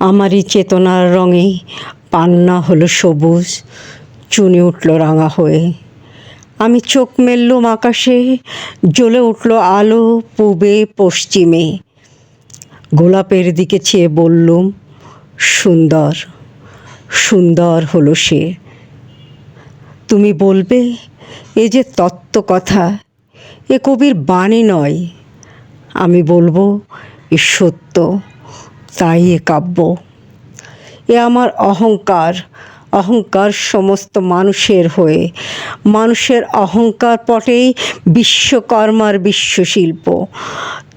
আমারই চেতনার রঙে পান্না হলো সবুজ, চুনি উঠল রাঙা হয়ে। আমি চোখ মেললুম আকাশে, জ্বলে উঠল আলো পূবে পশ্চিমে। গোলাপের দিকে চেয়ে বললুম, সুন্দর, সুন্দর হলো সে। তুমি বলবে, এ যে তত্ত্ব কথা, এ কবির বাণী নয়। আমি বলবো, এ সত্য, তাই এ কাব্য। এ আমার অহংকার, অহংকার সমস্ত মানুষের হয়ে। মানুষের অহংকার পটেই বিশ্বকর্মার বিশ্বশিল্প।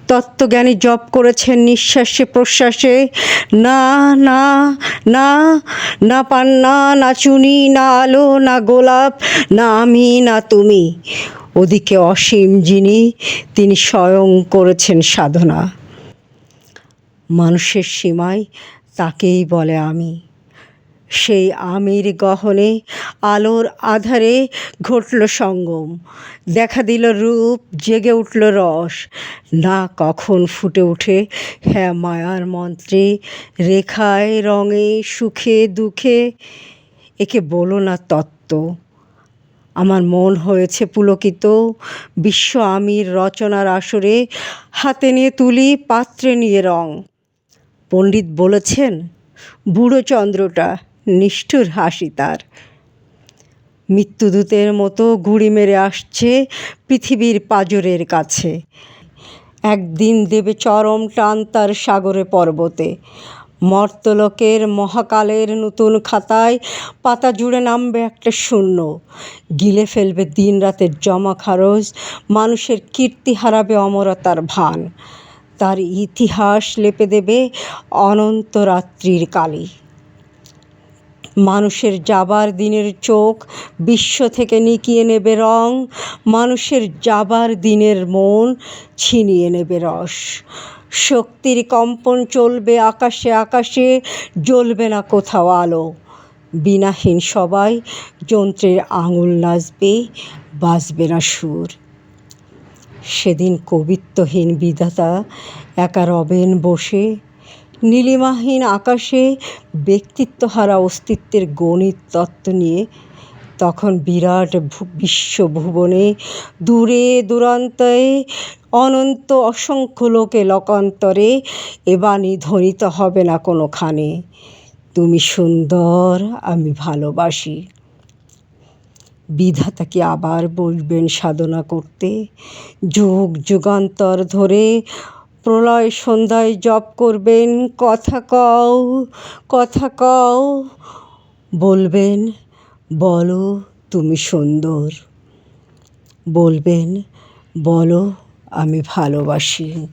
তত্ত্বজ্ঞানী জপ করেছেন নিঃশ্বাসে প্রশ্বাসে, না না না, না পান্না, না চুনি, না আলো, না গোলাপ, না আমি, না তুমি। ওদিকে অসীম যিনি, তিনি স্বয়ং করেছেন সাধনা। মানুষের সীমায় তাকেই বলে আমি। সেই আমির গহনে আলোর আধারে ঘটল সঙ্গম, দেখা দিল রূপ, জেগে উঠল রস। না কখন ফুটে ওঠে হ্যাঁ মায়ার মন্ত্রে, রেখায় রঙে সুখে দুঃখে। একে বলো না তত্ত্ব। আমার মন হয়েছে পুলকিত বিশ্ব আমির রচনার আসরে। হাতে নিয়ে তুলি, পাত্রে নিয়ে রং। পণ্ডিত বলেছেন, বুড়ো চন্দ্রটা, নিষ্ঠুর হাসি তার। মৃত্যুদূতের মতো ঘুড়ি মেরে আসছে পৃথিবীর পাঁজরের কাছে। একদিন দেবে চরম টান তার সাগরে পর্বতে। মর্তলোকের মহাকালের নতুন খাতায় পাতা জুড়ে নামবে একটা শূন্য। গিলে ফেলবে দিন রাতের জমা খারজ, মানুষের কীর্তি হারাবে অমরতার ভান। তার ইতিহাস লেপে দেবে অনন্ত রাত্রির কালি। মানুষের যাবার দিনের চোখ বিশ্ব থেকে নিকিয়ে নেবে রং, মানুষের যাবার দিনের মন ছিনিয়ে নেবে রস। শক্তির কম্পন চলবে আকাশে আকাশে, জ্বলবে না কোথাও আলো। বীণাহীন সবাই যন্ত্রের আঙুল নাচবে, বাজবে না সুর। সেদিন কবিত্বহীন বিধাতা একা রবেন বসে, নীলিমাহীন আকাশে ব্যক্তিত্বহারা অস্তিত্বের গণিত তত্ত্ব নিয়ে। তখন বিরাট বিশ্বভুবনে দূরে দূরান্তে অনন্ত অসংখ্য লোকে লোকান্তরে এ বাণী ধ্বনিত হবে না কোনোখানে, তুমি সুন্দর, আমি ভালোবাসি। বিধাতা কি আবার বলবেন সাধনা করতে, যুগ যুগান্তর ধরে প্রলয় সন্ধ্যায় জপ করবেন, কথা কও, কথা কও। বলবেন, বলো তুমি সুন্দর। বলবেন, বলো আমি ভালোবাসি।